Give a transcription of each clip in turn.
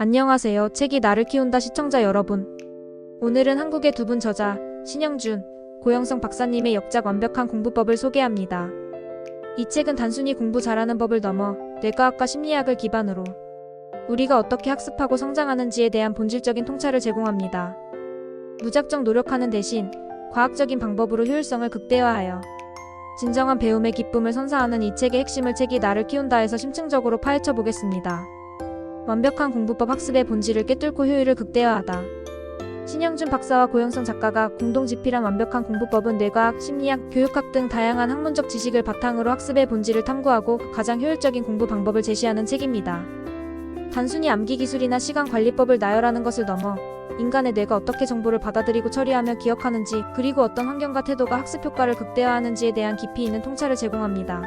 안녕하세요. 책이 나를 키운다 시청자 여러분. 오늘은 한국의 두 분 저자, 신영준, 고영성 박사님의 역작 완벽한 공부법을 소개합니다. 이 책은 단순히 공부 잘하는 법을 넘어 뇌과학과 심리학을 기반으로 우리가 어떻게 학습하고 성장하는지에 대한 본질적인 통찰을 제공합니다. 무작정 노력하는 대신 과학적인 방법으로 효율성을 극대화하여 진정한 배움의 기쁨을 선사하는 이 책의 핵심을 책이 나를 키운다에서 심층적으로 파헤쳐 보겠습니다. 완벽한 공부법 학습의 본질을 꿰뚫고 효율을 극대화하다. 신영준 박사와 고영성 작가가 공동 집필한 완벽한 공부법은 뇌과학, 심리학, 교육학 등 다양한 학문적 지식을 바탕으로 학습의 본질을 탐구하고 가장 효율적인 공부 방법을 제시하는 책입니다. 단순히 암기 기술이나 시간 관리법을 나열하는 것을 넘어 인간의 뇌가 어떻게 정보를 받아들이고 처리하며 기억하는지, 그리고 어떤 환경과 태도가 학습 효과를 극대화하는지에 대한 깊이 있는 통찰을 제공합니다.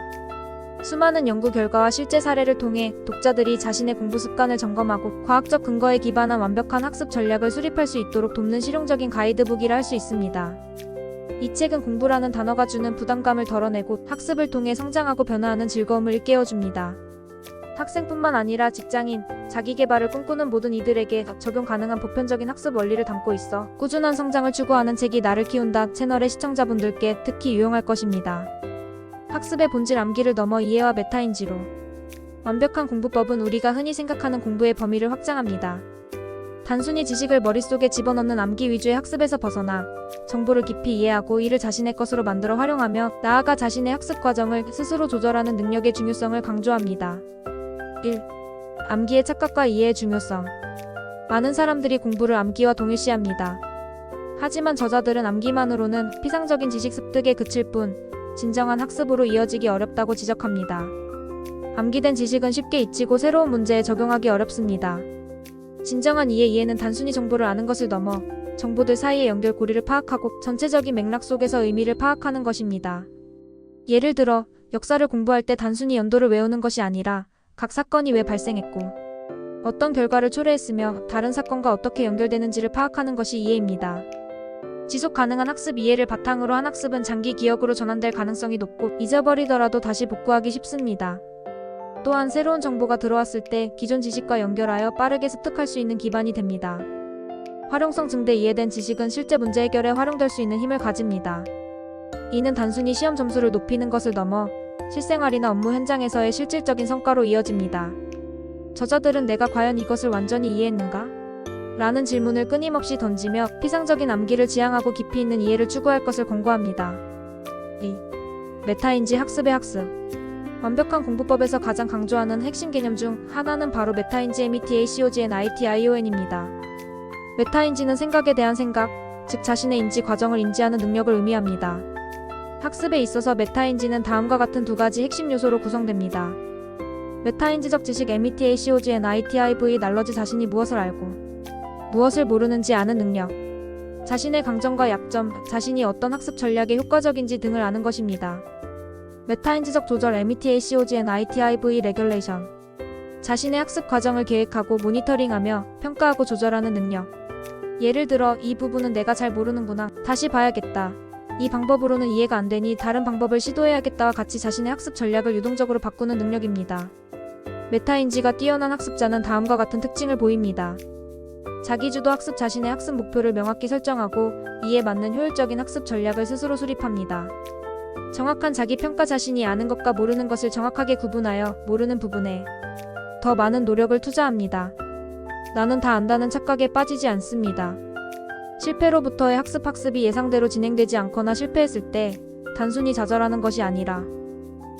수많은 연구 결과와 실제 사례를 통해 독자들이 자신의 공부 습관을 점검하고 과학적 근거에 기반한 완벽한 학습 전략을 수립할 수 있도록 돕는 실용적인 가이드북이라 할 수 있습니다. 이 책은 공부라는 단어가 주는 부담감을 덜어내고 학습을 통해 성장하고 변화하는 즐거움을 일깨워줍니다. 학생뿐만 아니라 직장인, 자기계발을 꿈꾸는 모든 이들에게 적용 가능한 보편적인 학습 원리를 담고 있어 꾸준한 성장을 추구하는 책이 나를 키운다 채널의 시청자분들께 특히 유용할 것입니다. 학습의 본질 암기를 넘어 이해와 메타인지로 완벽한 공부법은 우리가 흔히 생각하는 공부의 범위를 확장합니다. 단순히 지식을 머릿속에 집어넣는 암기 위주의 학습에서 벗어나 정보를 깊이 이해하고 이를 자신의 것으로 만들어 활용하며 나아가 자신의 학습 과정을 스스로 조절하는 능력의 중요성을 강조합니다. 1. 암기의 착각과 이해의 중요성. 많은 사람들이 공부를 암기와 동일시합니다. 하지만 저자들은 암기만으로는 피상적인 지식 습득에 그칠 뿐 진정한 학습으로 이어지기 어렵다고 지적합니다. 암기된 지식은 쉽게 잊히고 새로운 문제에 적용하기 어렵습니다. 진정한 이해는 단순히 정보를 아는 것을 넘어 정보들 사이의 연결고리를 파악하고 전체적인 맥락 속에서 의미를 파악하는 것입니다. 예를 들어, 역사를 공부할 때 단순히 연도를 외우는 것이 아니라 각 사건이 왜 발생했고 어떤 결과를 초래했으며 다른 사건과 어떻게 연결되는지를 파악하는 것이 이해입니다. 지속 가능한 학습 이해를 바탕으로 한 학습은 장기 기억으로 전환될 가능성이 높고 잊어버리더라도 다시 복구하기 쉽습니다. 또한 새로운 정보가 들어왔을 때 기존 지식과 연결하여 빠르게 습득할 수 있는 기반이 됩니다. 활용성 증대. 이해된 지식은 실제 문제 해결에 활용될 수 있는 힘을 가집니다. 이는 단순히 시험 점수를 높이는 것을 넘어 실생활이나 업무 현장에서의 실질적인 성과로 이어집니다. 저자들은 내가 과연 이것을 완전히 이해했는가? 라는 질문을 끊임없이 던지며 피상적인 암기를 지향하고 깊이 있는 이해를 추구할 것을 권고합니다. 2. 메타인지 학습의 학습. 완벽한 공부법에서 가장 강조하는 핵심 개념 중 하나는 바로 메타인지 METACOGNITION입니다. 메타인지는 생각에 대한 생각, 즉 자신의 인지 과정을 인지하는 능력을 의미합니다. 학습에 있어서 메타인지는 다음과 같은 두 가지 핵심 요소로 구성됩니다. 메타인지적 지식 METACOGNITIV 날러지 자신이 무엇을 알고 무엇을 모르는지 아는 능력, 자신의 강점과 약점, 자신이 어떤 학습 전략에 효과적인지 등을 아는 것입니다. 메타인지적 조절 METACOGNITIV 레귤레이션, 자신의 학습 과정을 계획하고 모니터링하며 평가하고 조절하는 능력. 예를 들어, 이 부분은 내가 잘 모르는구나, 다시 봐야겠다, 이 방법으로는 이해가 안 되니 다른 방법을 시도해야겠다와 같이 자신의 학습 전략을 유동적으로 바꾸는 능력입니다. 메타인지가 뛰어난 학습자는 다음과 같은 특징을 보입니다. 자기주도 학습. 자신의 학습 목표를 명확히 설정하고 이에 맞는 효율적인 학습 전략을 스스로 수립합니다. 정확한 자기평가. 자신이 아는 것과 모르는 것을 정확하게 구분하여 모르는 부분에 더 많은 노력을 투자합니다. 나는 다 안다는 착각에 빠지지 않습니다. 실패로부터의 학습이 예상대로 진행되지 않거나 실패했을 때 단순히 좌절하는 것이 아니라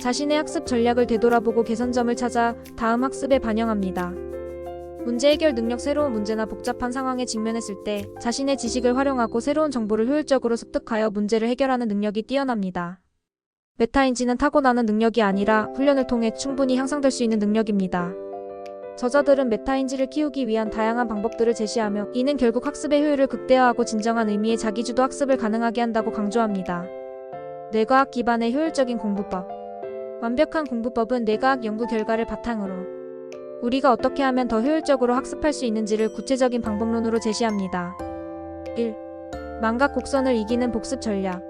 자신의 학습 전략을 되돌아보고 개선점을 찾아 다음 학습에 반영합니다. 문제 해결 능력. 새로운 문제나 복잡한 상황에 직면했을 때 자신의 지식을 활용하고 새로운 정보를 효율적으로 습득하여 문제를 해결하는 능력이 뛰어납니다. 메타인지는 타고나는 능력이 아니라 훈련을 통해 충분히 향상될 수 있는 능력입니다. 저자들은 메타인지를 키우기 위한 다양한 방법들을 제시하며 이는 결국 학습의 효율을 극대화하고 진정한 의미의 자기주도 학습을 가능하게 한다고 강조합니다. 뇌과학 기반의 효율적인 공부법. 완벽한 공부법은 뇌과학 연구 결과를 바탕으로 우리가 어떻게 하면 더 효율적으로 학습할 수 있는지를 구체적인 방법론으로 제시합니다. 1. 망각 곡선을 이기는 복습 전략.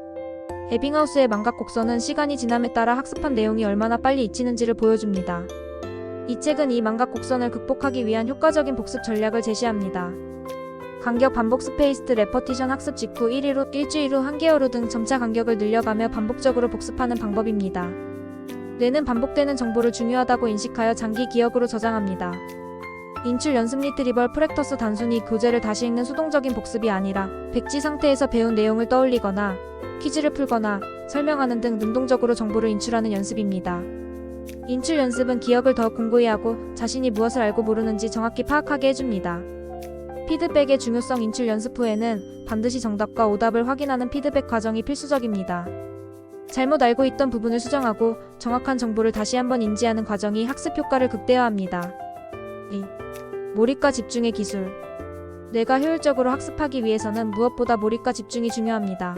에빙하우스의 망각 곡선은 시간이 지남에 따라 학습한 내용이 얼마나 빨리 잊히는지를 보여줍니다. 이 책은 이 망각 곡선을 극복하기 위한 효과적인 복습 전략을 제시합니다. 간격 반복 스페이스드 레퍼티션 학습 직후 1일 후, 일주일 후, 한 개월 후 등 점차 간격을 늘려가며 반복적으로 복습하는 방법입니다. 뇌는 반복되는 정보를 중요하다고 인식하여 장기 기억으로 저장합니다. 인출 연습 리트리벌 프랙터스 단순히 교재를 다시 읽는 수동적인 복습이 아니라 백지 상태에서 배운 내용을 떠올리거나 퀴즈를 풀거나 설명하는 등 능동적으로 정보를 인출하는 연습입니다. 인출 연습은 기억을 더 공고히 하고 자신이 무엇을 알고 모르는지 정확히 파악하게 해줍니다. 피드백의 중요성 인출 연습 후에는 반드시 정답과 오답을 확인하는 피드백 과정이 필수적입니다. 잘못 알고 있던 부분을 수정하고 정확한 정보를 다시 한번 인지하는 과정이 학습 효과를 극대화합니다. 2. 몰입과 집중의 기술. 뇌가 효율적으로 학습하기 위해서는 무엇보다 몰입과 집중이 중요합니다.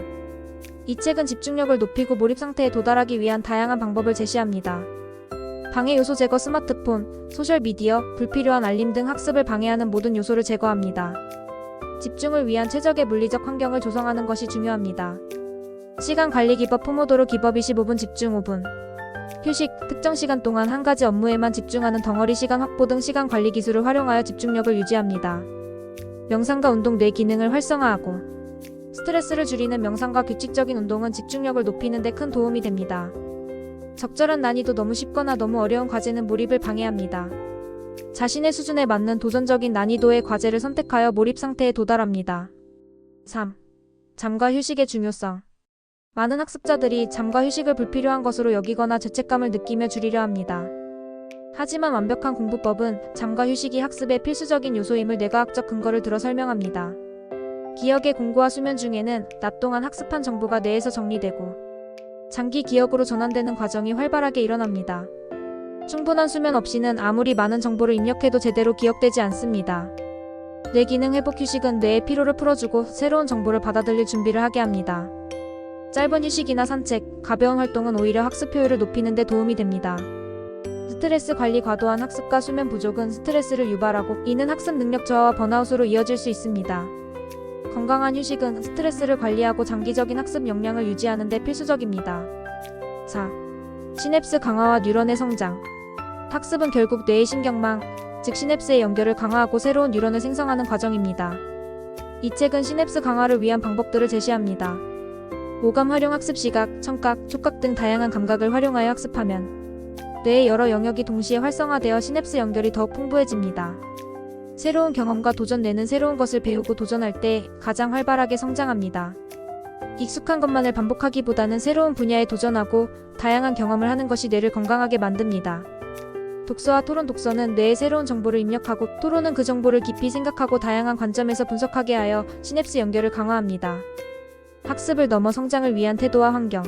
이 책은 집중력을 높이고 몰입 상태에 도달하기 위한 다양한 방법을 제시합니다. 방해 요소 제거 스마트폰, 소셜미디어, 불필요한 알림 등 학습을 방해하는 모든 요소를 제거합니다. 집중을 위한 최적의 물리적 환경을 조성하는 것이 중요합니다. 시간 관리 기법 포모도로 기법 25분 집중 5분. 휴식, 특정 시간 동안 한 가지 업무에만 집중하는 덩어리 시간 확보 등 시간 관리 기술을 활용하여 집중력을 유지합니다. 명상과 운동 뇌 기능을 활성화하고 스트레스를 줄이는 명상과 규칙적인 운동은 집중력을 높이는 데 큰 도움이 됩니다. 적절한 난이도 너무 쉽거나 너무 어려운 과제는 몰입을 방해합니다. 자신의 수준에 맞는 도전적인 난이도의 과제를 선택하여 몰입 상태에 도달합니다. 3. 잠과 휴식의 중요성. 많은 학습자들이 잠과 휴식을 불필요한 것으로 여기거나 죄책감을 느끼며 줄이려 합니다. 하지만 완벽한 공부법은 잠과 휴식이 학습의 필수적인 요소임을 뇌과학적 근거를 들어 설명합니다. 기억의 공고와 수면 중에는 낮 동안 학습한 정보가 뇌에서 정리되고 장기 기억으로 전환되는 과정이 활발하게 일어납니다. 충분한 수면 없이는 아무리 많은 정보를 입력해도 제대로 기억되지 않습니다. 뇌 기능 회복 휴식은 뇌의 피로를 풀어주고 새로운 정보를 받아들일 준비를 하게 합니다. 짧은 휴식이나 산책, 가벼운 활동은 오히려 학습 효율을 높이는 데 도움이 됩니다. 스트레스 관리 과도한 학습과 수면 부족은 스트레스를 유발하고 이는 학습 능력 저하와 번아웃으로 이어질 수 있습니다. 건강한 휴식은 스트레스를 관리하고 장기적인 학습 역량을 유지하는 데 필수적입니다. 4. 시냅스 강화와 뉴런의 성장. 학습은 결국 뇌의 신경망, 즉 시냅스의 연결을 강화하고 새로운 뉴런을 생성하는 과정입니다. 이 책은 시냅스 강화를 위한 방법들을 제시합니다. 오감 활용 학습 시각, 청각, 촉각 등 다양한 감각을 활용하여 학습하면 뇌의 여러 영역이 동시에 활성화되어 시냅스 연결이 더욱 풍부해집니다. 새로운 경험과 도전 뇌는 새로운 것을 배우고 도전할 때 가장 활발하게 성장합니다. 익숙한 것만을 반복하기보다는 새로운 분야에 도전하고 다양한 경험을 하는 것이 뇌를 건강하게 만듭니다. 독서와 토론. 독서는 뇌에 새로운 정보를 입력하고 토론은 그 정보를 깊이 생각하고 다양한 관점에서 분석하게 하여 시냅스 연결을 강화합니다. 학습을 넘어 성장을 위한 태도와 환경.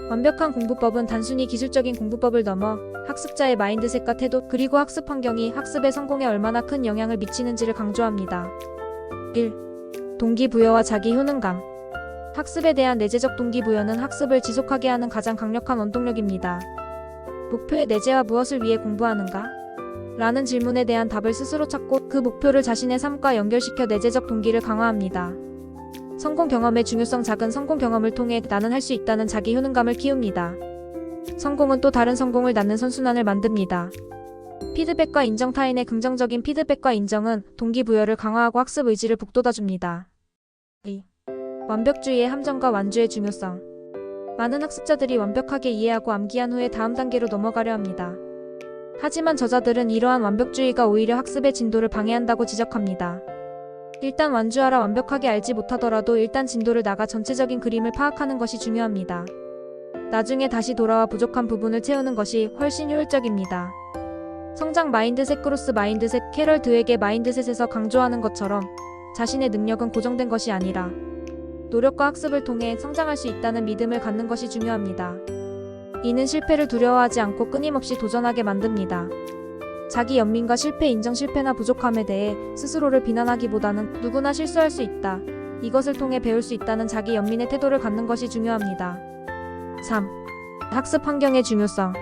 완벽한 공부법은 단순히 기술적인 공부법을 넘어 학습자의 마인드셋과 태도 그리고 학습 환경이 학습의 성공에 얼마나 큰 영향을 미치는지를 강조합니다. 1. 동기부여와 자기 효능감. 학습에 대한 내재적 동기부여는 학습을 지속하게 하는 가장 강력한 원동력입니다. 목표의 내재와 무엇을 위해 공부하는가? 라는 질문에 대한 답을 스스로 찾고 그 목표를 자신의 삶과 연결시켜 내재적 동기를 강화합니다. 성공 경험의 중요성. 작은 성공 경험을 통해 나는 할 수 있다는 자기 효능감을 키웁니다. 성공은 또 다른 성공을 낳는 선순환을 만듭니다. 피드백과 인정. 타인의 긍정적인 피드백과 인정은 동기부여를 강화하고 학습 의지를 북돋아줍니다. 2. 완벽주의의 함정과 완주의 중요성. 많은 학습자들이 완벽하게 이해하고 암기한 후에 다음 단계로 넘어가려 합니다. 하지만 저자들은 이러한 완벽주의가 오히려 학습의 진도를 방해한다고 지적합니다. 일단 완주하라. 완벽하게 알지 못하더라도 일단 진도를 나가 전체적인 그림을 파악하는 것이 중요합니다. 나중에 다시 돌아와 부족한 부분을 채우는 것이 훨씬 효율적입니다. 성장 마인드셋. 그로스 마인드셋. 캐럴 드웨게 마인드셋에서 강조하는 것처럼 자신의 능력은 고정된 것이 아니라 노력과 학습을 통해 성장할 수 있다는 믿음을 갖는 것이 중요합니다. 이는 실패를 두려워하지 않고 끊임없이 도전하게 만듭니다. 자기 연민과 실패 인정. 실패나 부족함에 대해 스스로를 비난하기보다는 누구나 실수할 수 있다. 이것을 통해 배울 수 있다는 자기 연민의 태도를 갖는 것이 중요합니다. 3. 학습 환경의 중요성.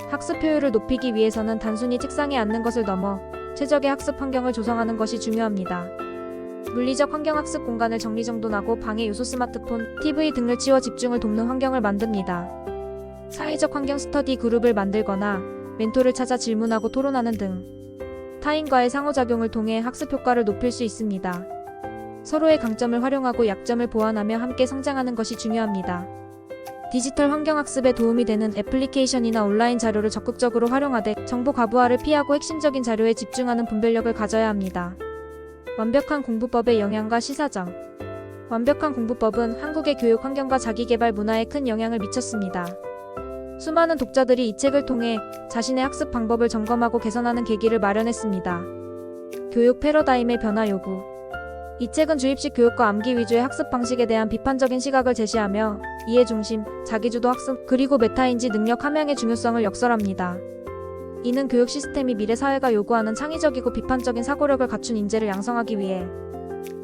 학습 효율을 높이기 위해서는 단순히 책상에 앉는 것을 넘어 최적의 학습 환경을 조성하는 것이 중요합니다. 물리적 환경. 학습 공간을 정리정돈하고 방해 요소 스마트폰, TV 등을 치워 집중을 돕는 환경을 만듭니다. 사회적 환경. 스터디 그룹을 만들거나 멘토를 찾아 질문하고 토론하는 등 타인과의 상호작용을 통해 학습 효과를 높일 수 있습니다. 서로의 강점을 활용하고 약점을 보완하며 함께 성장하는 것이 중요합니다. 디지털 환경학습에 도움이 되는 애플리케이션이나 온라인 자료를 적극적으로 활용하되 정보 과부하를 피하고 핵심적인 자료에 집중하는 분별력을 가져야 합니다. 완벽한 공부법의 영향과 시사점. 완벽한 공부법은 한국의 교육 환경과 자기계발 문화에 큰 영향을 미쳤습니다. 수많은 독자들이 이 책을 통해 자신의 학습 방법을 점검하고 개선하는 계기를 마련했습니다. 교육 패러다임의 변화 요구. 이 책은 주입식 교육과 암기 위주의 학습 방식에 대한 비판적인 시각을 제시하며 이해 중심, 자기주도 학습, 그리고 메타인지 능력 함양의 중요성을 역설합니다. 이는 교육 시스템이 미래 사회가 요구하는 창의적이고 비판적인 사고력을 갖춘 인재를 양성하기 위해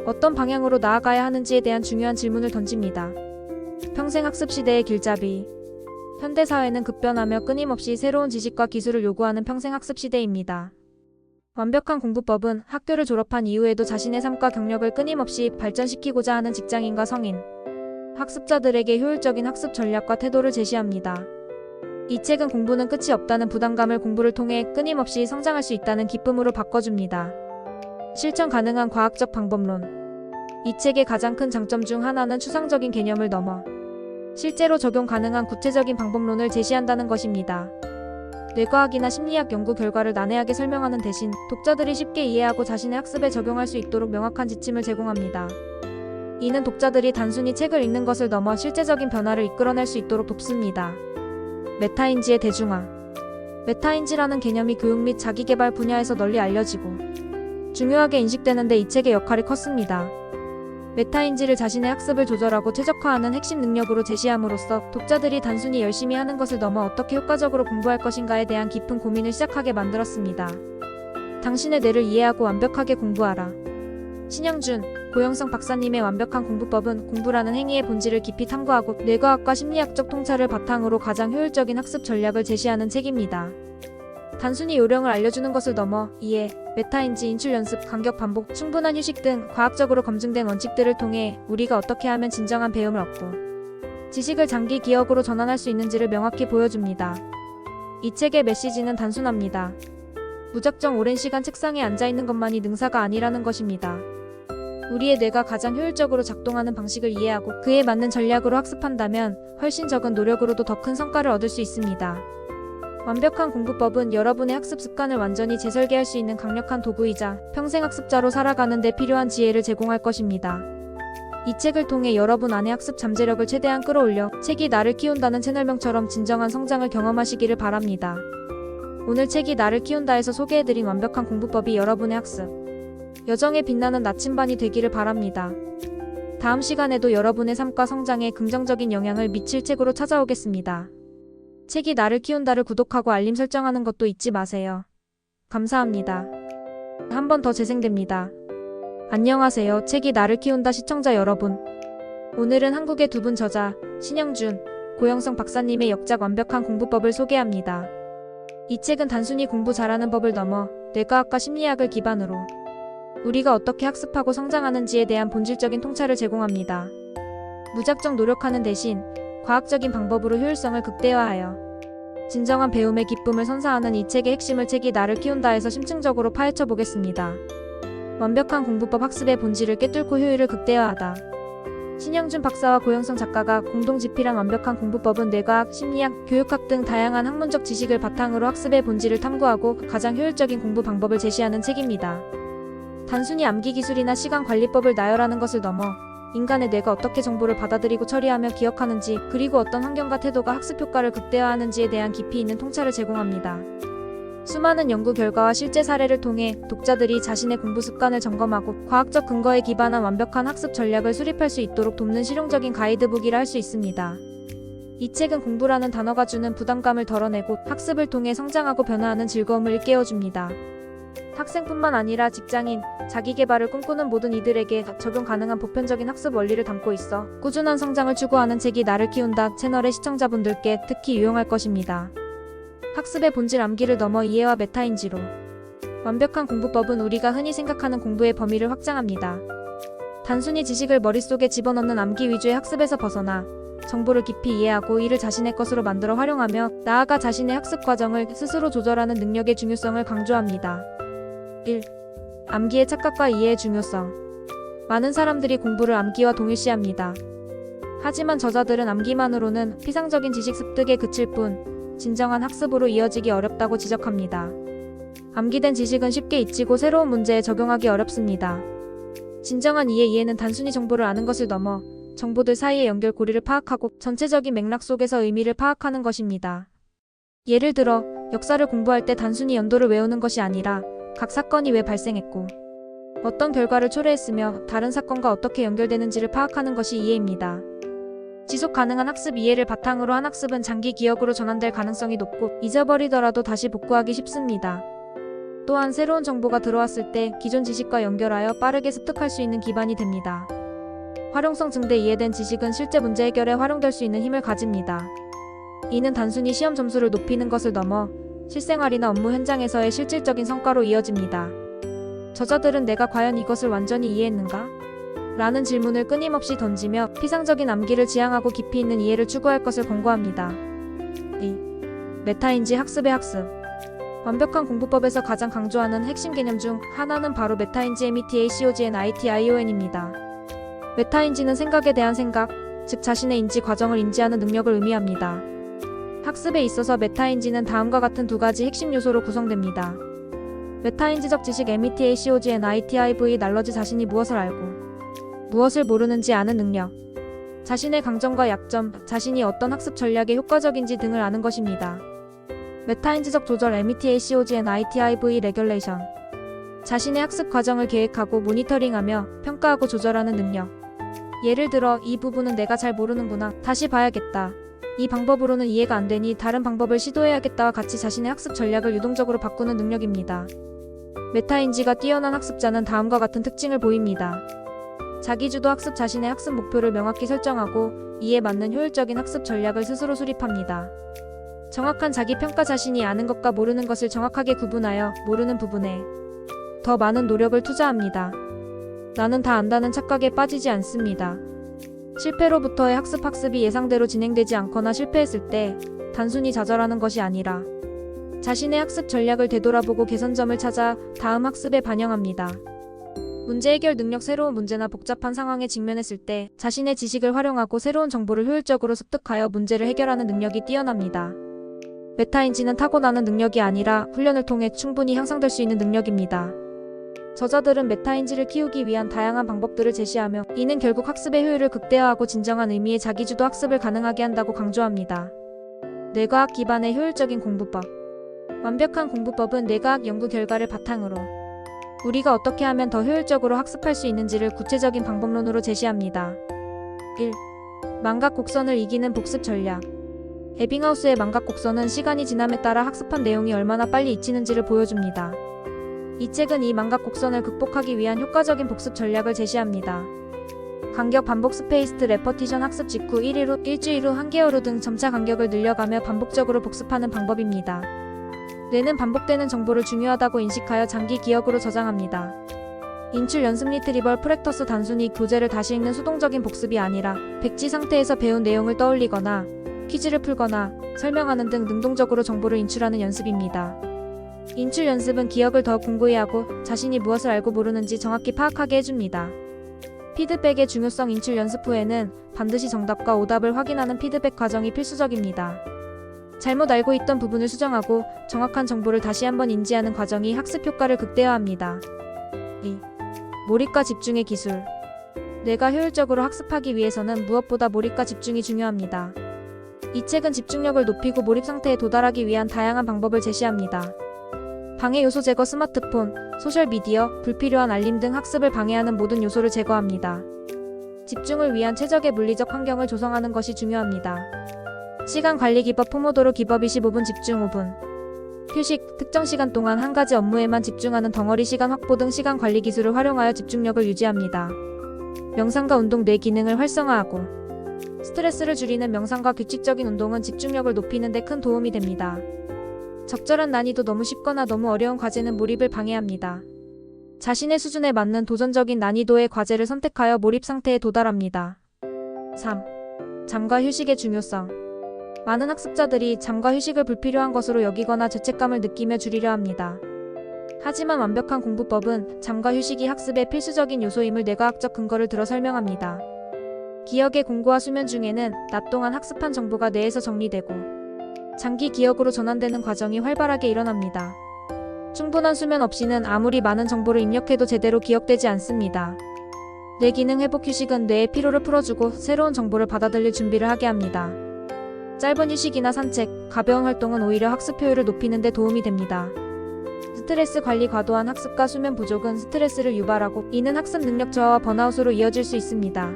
어떤 방향으로 나아가야 하는지에 대한 중요한 질문을 던집니다. 평생 학습 시대의 길잡이. 현대 사회는 급변하며 끊임없이 새로운 지식과 기술을 요구하는 평생 학습 시대입니다. 완벽한 공부법은 학교를 졸업한 이후에도 자신의 삶과 경력을 끊임없이 발전시키고자 하는 직장인과 성인, 학습자들에게 효율적인 학습 전략과 태도를 제시합니다. 이 책은 공부는 끝이 없다는 부담감을 공부를 통해 끊임없이 성장할 수 있다는 기쁨으로 바꿔줍니다. 실천 가능한 과학적 방법론. 이 책의 가장 큰 장점 중 하나는 추상적인 개념을 넘어 실제로 적용 가능한 구체적인 방법론을 제시한다는 것입니다. 뇌과학이나 심리학 연구 결과를 난해하게 설명하는 대신 독자들이 쉽게 이해하고 자신의 학습에 적용할 수 있도록 명확한 지침을 제공합니다. 이는 독자들이 단순히 책을 읽는 것을 넘어 실제적인 변화를 이끌어낼 수 있도록 돕습니다. 메타인지의 대중화. 메타인지라는 개념이 교육 및 자기계발 분야에서 널리 알려지고 중요하게 인식되는 데 이 책의 역할이 컸습니다. 메타인지를 자신의 학습을 조절하고 최적화하는 핵심 능력으로 제시함으로써 독자들이 단순히 열심히 하는 것을 넘어 어떻게 효과적으로 공부할 것인가에 대한 깊은 고민을 시작하게 만들었습니다. 당신의 뇌를 이해하고 완벽하게 공부하라. 신영준, 고영성 박사님의 완벽한 공부법은 공부라는 행위의 본질을 깊이 탐구하고 뇌과학과 심리학적 통찰을 바탕으로 가장 효율적인 학습 전략을 제시하는 책입니다. 단순히 요령을 알려주는 것을 넘어 이해, 메타인지, 인출 연습, 간격 반복, 충분한 휴식 등 과학적으로 검증된 원칙들을 통해 우리가 어떻게 하면 진정한 배움을 얻고 지식을 장기 기억으로 전환할 수 있는지를 명확히 보여줍니다. 이 책의 메시지는 단순합니다. 무작정 오랜 시간 책상에 앉아있는 것만이 능사가 아니라는 것입니다. 우리의 뇌가 가장 효율적으로 작동하는 방식을 이해하고 그에 맞는 전략으로 학습한다면 훨씬 적은 노력으로도 더 큰 성과를 얻을 수 있습니다. 완벽한 공부법은 여러분의 학습 습관을 완전히 재설계할 수 있는 강력한 도구이자 평생 학습자로 살아가는 데 필요한 지혜를 제공할 것입니다. 이 책을 통해 여러분 안의 학습 잠재력을 최대한 끌어올려 책이 나를 키운다는 채널명처럼 진정한 성장을 경험하시기를 바랍니다. 오늘 책이 나를 키운다에서 소개해드린 완벽한 공부법이 여러분의 학습 여정에 빛나는 나침반이 되기를 바랍니다. 다음 시간에도 여러분의 삶과 성장에 긍정적인 영향을 미칠 책으로 찾아오겠습니다. 책이 나를 키운다를 구독하고 알림 설정하는 것도 잊지 마세요. 감사합니다. 한 번 더 재생됩니다. 안녕하세요. 책이 나를 키운다 시청자 여러분. 오늘은 한국의 두 분 저자 신영준, 고영성 박사님의 역작 완벽한 공부법을 소개합니다. 이 책은 단순히 공부 잘하는 법을 넘어 뇌과학과 심리학을 기반으로 우리가 어떻게 학습하고 성장하는지에 대한 본질적인 통찰을 제공합니다. 무작정 노력하는 대신 과학적인 방법으로 효율성을 극대화하여 진정한 배움의 기쁨을 선사하는 이 책의 핵심을 책이 나를 키운다에서 심층적으로 파헤쳐 보겠습니다. 완벽한 공부법 학습의 본질을 꿰뚫고 효율을 극대화하다. 신영준 박사와 고영성 작가가 공동 집필한 완벽한 공부법은 뇌과학, 심리학, 교육학 등 다양한 학문적 지식을 바탕으로 학습의 본질을 탐구하고 가장 효율적인 공부 방법을 제시하는 책입니다. 단순히 암기 기술이나 시간 관리법을 나열하는 것을 넘어 인간의 뇌가 어떻게 정보를 받아들이고 처리하며 기억하는지, 그리고 어떤 환경과 태도가 학습 효과를 극대화하는지에 대한 깊이 있는 통찰을 제공합니다. 수많은 연구 결과와 실제 사례를 통해 독자들이 자신의 공부 습관을 점검하고 과학적 근거에 기반한 완벽한 학습 전략을 수립할 수 있도록 돕는 실용적인 가이드북이라 할 수 있습니다. 이 책은 공부라는 단어가 주는 부담감을 덜어내고 학습을 통해 성장하고 변화하는 즐거움을 일깨워줍니다. 학생뿐만 아니라 직장인, 자기계발을 꿈꾸는 모든 이들에게 적용 가능한 보편적인 학습 원리를 담고 있어 꾸준한 성장을 추구하는 책이 나를 키운다 채널의 시청자분들께 특히 유용할 것입니다. 학습의 본질 암기를 넘어 이해와 메타인지로. 완벽한 공부법은 우리가 흔히 생각하는 공부의 범위를 확장합니다. 단순히 지식을 머릿속에 집어넣는 암기 위주의 학습에서 벗어나 정보를 깊이 이해하고 이를 자신의 것으로 만들어 활용하며 나아가 자신의 학습 과정을 스스로 조절하는 능력의 중요성을 강조합니다. 1. 암기의 착각과 이해의 중요성. 많은 사람들이 공부를 암기와 동일시합니다. 하지만 저자들은 암기만으로는 피상적인 지식 습득에 그칠 뿐 진정한 학습으로 이어지기 어렵다고 지적합니다. 암기된 지식은 쉽게 잊히고 새로운 문제에 적용하기 어렵습니다. 진정한 이해는 단순히 정보를 아는 것을 넘어 정보들 사이의 연결고리를 파악하고 전체적인 맥락 속에서 의미를 파악하는 것입니다. 예를 들어 역사를 공부할 때 단순히 연도를 외우는 것이 아니라 각 사건이 왜 발생했고 어떤 결과를 초래했으며 다른 사건과 어떻게 연결되는지를 파악하는 것이 이해입니다. 지속 가능한 학습. 이해를 바탕으로 한 학습은 장기 기억으로 전환될 가능성이 높고 잊어버리더라도 다시 복구하기 쉽습니다. 또한 새로운 정보가 들어왔을 때 기존 지식과 연결하여 빠르게 습득할 수 있는 기반이 됩니다. 활용성 증대. 이해된 지식은 실제 문제 해결에 활용될 수 있는 힘을 가집니다. 이는 단순히 시험 점수를 높이는 것을 넘어 실생활이나 업무 현장에서의 실질적인 성과로 이어집니다. 저자들은 내가 과연 이것을 완전히 이해했는가? 라는 질문을 끊임없이 던지며 피상적인 암기를 지향하고 깊이 있는 이해를 추구할 것을 권고합니다. 2. 메타인지 학습의 학습. 완벽한 공부법에서 가장 강조하는 핵심 개념 중 하나는 바로 메타인지 METACOGNITION입니다. 메타인지는 생각에 대한 생각, 즉 자신의 인지 과정을 인지하는 능력을 의미합니다. 학습에 있어서 메타인지는 다음과 같은 두 가지 핵심 요소로 구성됩니다. 메타인지적 지식 METACOGNITIV 날러지. 자신이 무엇을 알고 무엇을 모르는지 아는 능력. 자신의 강점과 약점, 자신이 어떤 학습 전략에 효과적인지 등을 아는 것입니다. 메타인지적 조절 METACOGNITIV 레귤레이션. 자신의 학습 과정을 계획하고 모니터링하며 평가하고 조절하는 능력. 예를 들어 이 부분은 내가 잘 모르는구나. 다시 봐야겠다. 이 방법으로는 이해가 안 되니 다른 방법을 시도해야겠다와 같이 자신의 학습 전략을 유동적으로 바꾸는 능력입니다. 메타인지가 뛰어난 학습자는 다음과 같은 특징을 보입니다. 자기주도 학습. 자신의 학습 목표를 명확히 설정하고 이에 맞는 효율적인 학습 전략을 스스로 수립합니다. 정확한 자기평가. 자신이 아는 것과 모르는 것을 정확하게 구분하여 모르는 부분에 더 많은 노력을 투자합니다. 나는 다 안다는 착각에 빠지지 않습니다. 실패로부터의 학습이 예상대로 진행되지 않거나 실패했을 때 단순히 좌절하는 것이 아니라 자신의 학습 전략을 되돌아보고 개선점을 찾아 다음 학습에 반영합니다. 문제 해결 능력. 새로운 문제나 복잡한 상황에 직면했을 때 자신의 지식을 활용하고 새로운 정보를 효율적으로 습득하여 문제를 해결하는 능력이 뛰어납니다. 메타인지는 타고나는 능력이 아니라 훈련을 통해 충분히 향상될 수 있는 능력입니다. 저자들은 메타인지를 키우기 위한 다양한 방법들을 제시하며 이는 결국 학습의 효율을 극대화하고 진정한 의미의 자기주도 학습을 가능하게 한다고 강조합니다. 뇌과학 기반의 효율적인 공부법. 완벽한 공부법은 뇌과학 연구 결과를 바탕으로 우리가 어떻게 하면 더 효율적으로 학습할 수 있는지를 구체적인 방법론으로 제시합니다. 1. 망각 곡선을 이기는 복습 전략. 에빙하우스의 망각 곡선은 시간이 지남에 따라 학습한 내용이 얼마나 빨리 잊히는지를 보여줍니다. 이 책은 이 망각 곡선을 극복하기 위한 효과적인 복습 전략을 제시합니다. 간격 반복. 스페이스드 레퍼티션. 학습 직후 1일 후, 일주일 후, 한개월 후 등 점차 간격을 늘려가며 반복적으로 복습하는 방법입니다. 뇌는 반복되는 정보를 중요하다고 인식하여 장기 기억으로 저장합니다. 인출 연습. 리트리벌 프랙터스. 단순히 교재를 다시 읽는 수동적인 복습이 아니라 백지 상태에서 배운 내용을 떠올리거나 퀴즈를 풀거나 설명하는 등 능동적으로 정보를 인출하는 연습입니다. 인출 연습은 기억을 더 공고히 하고 자신이 무엇을 알고 모르는지 정확히 파악하게 해줍니다. 피드백의 중요성. 인출 연습 후에는 반드시 정답과 오답을 확인하는 피드백 과정이 필수적입니다. 잘못 알고 있던 부분을 수정하고 정확한 정보를 다시 한번 인지하는 과정이 학습 효과를 극대화합니다. 2. 몰입과 집중의 기술. 뇌가 효율적으로 학습하기 위해서는 무엇보다 몰입과 집중이 중요합니다. 이 책은 집중력을 높이고 몰입 상태에 도달하기 위한 다양한 방법을 제시합니다. 방해 요소 제거. 스마트폰, 소셜미디어, 불필요한 알림 등 학습을 방해하는 모든 요소를 제거합니다. 집중을 위한 최적의 물리적 환경을 조성하는 것이 중요합니다. 시간 관리 기법. 포모도로 기법. 25분 집중 5분 휴식. 특정 시간 동안 한 가지 업무에만 집중하는 덩어리 시간 확보 등 시간 관리 기술을 활용하여 집중력을 유지합니다. 명상과 운동. 뇌 기능을 활성화하고 스트레스를 줄이는 명상과 규칙적인 운동은 집중력을 높이는 데 큰 도움이 됩니다. 적절한 난이도. 너무 쉽거나 너무 어려운 과제는 몰입을 방해합니다. 자신의 수준에 맞는 도전적인 난이도의 과제를 선택하여 몰입 상태에 도달합니다. 3. 잠과 휴식의 중요성. 많은 학습자들이 잠과 휴식을 불필요한 것으로 여기거나 죄책감을 느끼며 줄이려 합니다. 하지만 완벽한 공부법은 잠과 휴식이 학습의 필수적인 요소임을 뇌과학적 근거를 들어 설명합니다. 기억의 공고와 수면 중에는 낮 동안 학습한 정보가 뇌에서 정리되고 장기 기억으로 전환되는 과정이 활발하게 일어납니다. 충분한 수면 없이는 아무리 많은 정보를 입력해도 제대로 기억되지 않습니다. 뇌 기능 회복 휴식은 뇌의 피로를 풀어주고 새로운 정보를 받아들일 준비를 하게 합니다. 짧은 휴식이나 산책, 가벼운 활동은 오히려 학습 효율을 높이는 데 도움이 됩니다. 스트레스 관리 과도한 학습과 수면 부족은 스트레스를 유발하고 이는 학습 능력 저하와 번아웃으로 이어질 수 있습니다.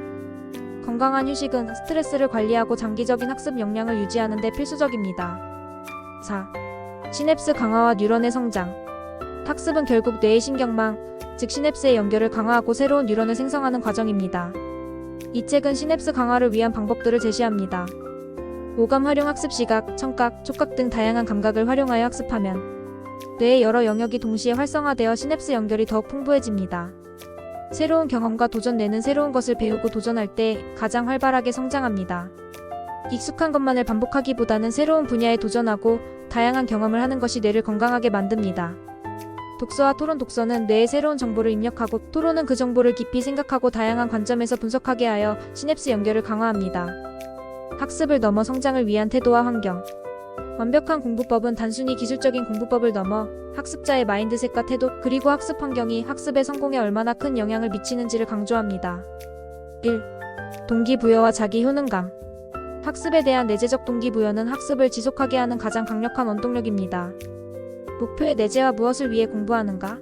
건강한 휴식은 스트레스를 관리하고 장기적인 학습 역량을 유지하는 데 필수적입니다. 4. 시냅스 강화와 뉴런의 성장. 학습은 결국 뇌의 신경망, 즉 시냅스의 연결을 강화하고 새로운 뉴런을 생성하는 과정입니다. 이 책은 시냅스 강화를 위한 방법들을 제시합니다. 오감 활용 학습 시각, 청각, 촉각 등 다양한 감각을 활용하여 학습하면 뇌의 여러 영역이 동시에 활성화되어 시냅스 연결이 더욱 풍부해집니다. 새로운 경험과 도전 뇌는 새로운 것을 배우고 도전할 때 가장 활발하게 성장합니다. 익숙한 것만을 반복하기보다는 새로운 분야에 도전하고 다양한 경험을 하는 것이 뇌를 건강하게 만듭니다. 독서와 토론. 독서는 뇌에 새로운 정보를 입력하고 토론은 그 정보를 깊이 생각하고 다양한 관점에서 분석하게 하여 시냅스 연결을 강화합니다. 학습을 넘어 성장을 위한 태도와 환경. 완벽한 공부법은 단순히 기술적인 공부법을 넘어 학습자의 마인드셋과 태도 그리고 학습 환경이 학습의 성공에 얼마나 큰 영향을 미치는지를 강조합니다. 1. 동기부여와 자기 효능감. 학습에 대한 내재적 동기부여는 학습을 지속하게 하는 가장 강력한 원동력입니다. 목표의 내재와 무엇을 위해 공부하는가?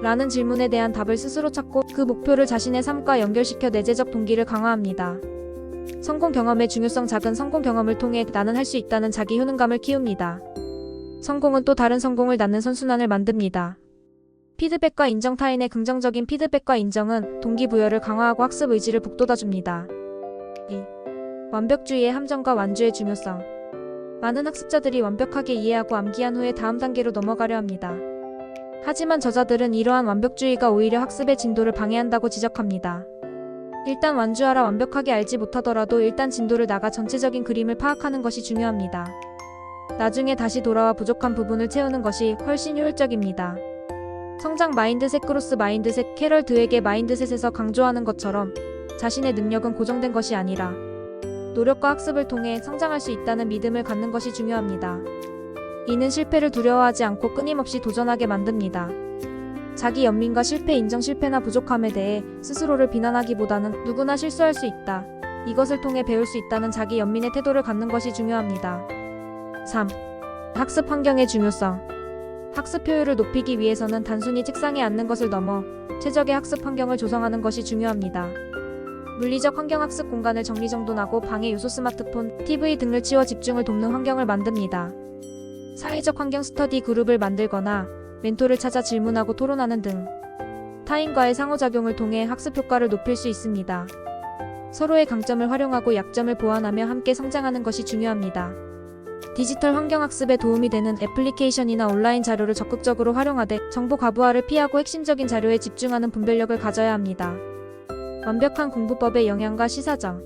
라는 질문에 대한 답을 스스로 찾고 그 목표를 자신의 삶과 연결시켜 내재적 동기를 강화합니다. 성공 경험의 중요성. 작은 성공 경험을 통해 나는 할 수 있다는 자기 효능감을 키웁니다. 성공은 또 다른 성공을 낳는 선순환을 만듭니다. 피드백과 인정. 타인의 긍정적인 피드백과 인정은 동기부여를 강화하고 학습 의지를 북돋아줍니다. 2. 완벽주의의 함정과 완주의 중요성. 많은 학습자들이 완벽하게 이해하고 암기한 후에 다음 단계로 넘어가려 합니다. 하지만 저자들은 이러한 완벽주의가 오히려 학습의 진도를 방해한다고 지적합니다. 일단 완주하라. 완벽하게 알지 못하더라도 일단 진도를 나가 전체적인 그림을 파악하는 것이 중요합니다. 나중에 다시 돌아와 부족한 부분을 채우는 것이 훨씬 효율적입니다. 성장 마인드셋. 크로스 마인드셋. 캐럴 드웨게 마인드셋에서 강조하는 것처럼 자신의 능력은 고정된 것이 아니라 노력과 학습을 통해 성장할 수 있다는 믿음을 갖는 것이 중요합니다. 이는 실패를 두려워하지 않고 끊임없이 도전하게 만듭니다. 자기 연민과 실패 인정. 실패나 부족함에 대해 스스로를 비난하기보다는 누구나 실수할 수 있다. 이것을 통해 배울 수 있다는 자기 연민의 태도를 갖는 것이 중요합니다. 3. 학습 환경의 중요성. 학습 효율을 높이기 위해서는 단순히 책상에 앉는 것을 넘어 최적의 학습 환경을 조성하는 것이 중요합니다. 물리적 환경. 학습 공간을 정리정돈하고 방해 요소 스마트폰, TV 등을 치워 집중을 돕는 환경을 만듭니다. 사회적 환경. 스터디 그룹을 만들거나 멘토를 찾아 질문하고 토론하는 등 타인과의 상호작용을 통해 학습 효과를 높일 수 있습니다. 서로의 강점을 활용하고 약점을 보완하며 함께 성장하는 것이 중요합니다. 디지털 환경. 학습에 도움이 되는 애플리케이션이나 온라인 자료를 적극적으로 활용하되 정보 과부하를 피하고 핵심적인 자료에 집중하는 분별력을 가져야 합니다. 완벽한 공부법의 영향과 시사점.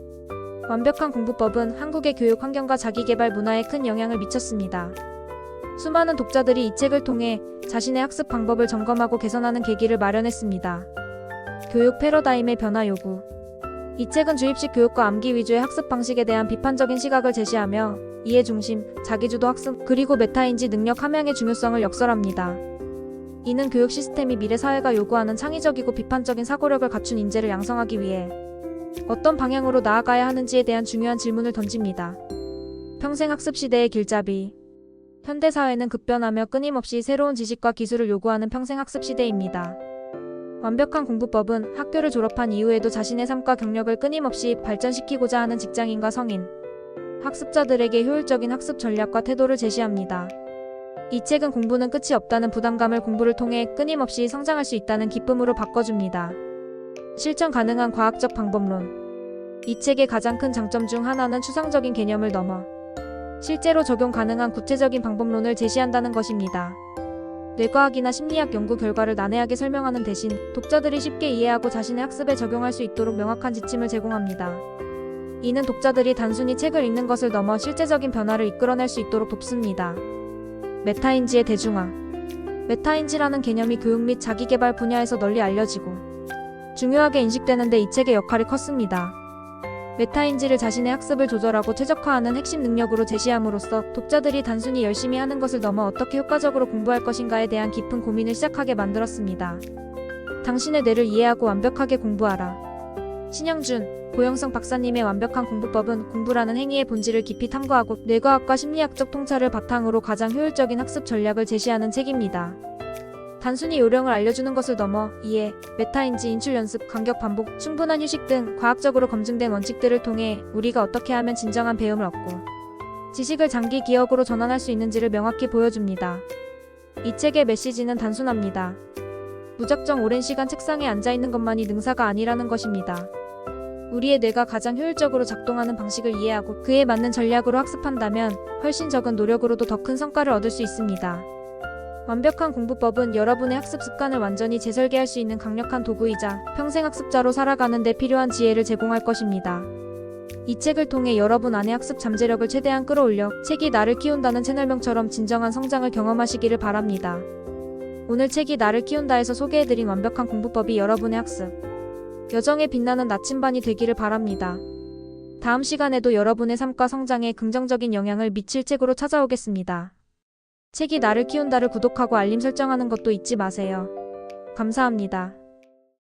완벽한 공부법은 한국의 교육 환경과 자기계발 문화에 큰 영향을 미쳤습니다. 수많은 독자들이 이 책을 통해 자신의 학습 방법을 점검하고 개선하는 계기를 마련했습니다. 교육 패러다임의 변화 요구. 이 책은 주입식 교육과 암기 위주의 학습 방식에 대한 비판적인 시각을 제시하며 이해 중심, 자기주도 학습, 그리고 메타인지 능력 함양의 중요성을 역설합니다. 이는 교육 시스템이 미래 사회가 요구하는 창의적이고 비판적인 사고력을 갖춘 인재를 양성하기 위해 어떤 방향으로 나아가야 하는지에 대한 중요한 질문을 던집니다. 평생 학습 시대의 길잡이. 현대 사회는 급변하며 끊임없이 새로운 지식과 기술을 요구하는 평생 학습 시대입니다. 완벽한 공부법은 학교를 졸업한 이후에도 자신의 삶과 경력을 끊임없이 발전시키고자 하는 직장인과 성인, 학습자들에게 효율적인 학습 전략과 태도를 제시합니다. 이 책은 공부는 끝이 없다는 부담감을 공부를 통해 끊임없이 성장할 수 있다는 기쁨으로 바꿔줍니다. 실천 가능한 과학적 방법론. 이 책의 가장 큰 장점 중 하나는 추상적인 개념을 넘어 실제로 적용 가능한 구체적인 방법론을 제시한다는 것입니다. 뇌과학이나 심리학 연구 결과를 난해하게 설명하는 대신 독자들이 쉽게 이해하고 자신의 학습에 적용할 수 있도록 명확한 지침을 제공합니다. 이는 독자들이 단순히 책을 읽는 것을 넘어 실제적인 변화를 이끌어낼 수 있도록 돕습니다. 메타인지의 대중화. 메타인지라는 개념이 교육 및 자기계발 분야에서 널리 알려지고 중요하게 인식되는데 이 책의 역할이 컸습니다. 메타인지를 자신의 학습을 조절하고 최적화하는 핵심 능력으로 제시함으로써 독자들이 단순히 열심히 하는 것을 넘어 어떻게 효과적으로 공부할 것인가에 대한 깊은 고민을 시작하게 만들었습니다. 당신의 뇌를 이해하고 완벽하게 공부하라. 신영준, 고영성 박사님의 완벽한 공부법은 공부라는 행위의 본질을 깊이 탐구하고 뇌과학과 심리학적 통찰을 바탕으로 가장 효율적인 학습 전략을 제시하는 책입니다. 단순히 요령을 알려주는 것을 넘어 이해, 메타인지, 인출 연습, 간격 반복, 충분한 휴식 등 과학적으로 검증된 원칙들을 통해 우리가 어떻게 하면 진정한 배움을 얻고 지식을 장기 기억으로 전환할 수 있는지를 명확히 보여줍니다. 이 책의 메시지는 단순합니다. 무작정 오랜 시간 책상에 앉아있는 것만이 능사가 아니라는 것입니다. 우리의 뇌가 가장 효율적으로 작동하는 방식을 이해하고 그에 맞는 전략으로 학습한다면 훨씬 적은 노력으로도 더 큰 성과를 얻을 수 있습니다. 완벽한 공부법은 여러분의 학습 습관을 완전히 재설계할 수 있는 강력한 도구이자 평생 학습자로 살아가는 데 필요한 지혜를 제공할 것입니다. 이 책을 통해 여러분 안의 학습 잠재력을 최대한 끌어올려 책이 나를 키운다는 채널명처럼 진정한 성장을 경험하시기를 바랍니다. 오늘 책이 나를 키운다에서 소개해드린 완벽한 공부법이 여러분의 학습 여정에 빛나는 나침반이 되기를 바랍니다. 다음 시간에도 여러분의 삶과 성장에 긍정적인 영향을 미칠 책으로 찾아오겠습니다. 책이 나를 키운다를 구독하고 알림 설정하는 것도 잊지 마세요. 감사합니다.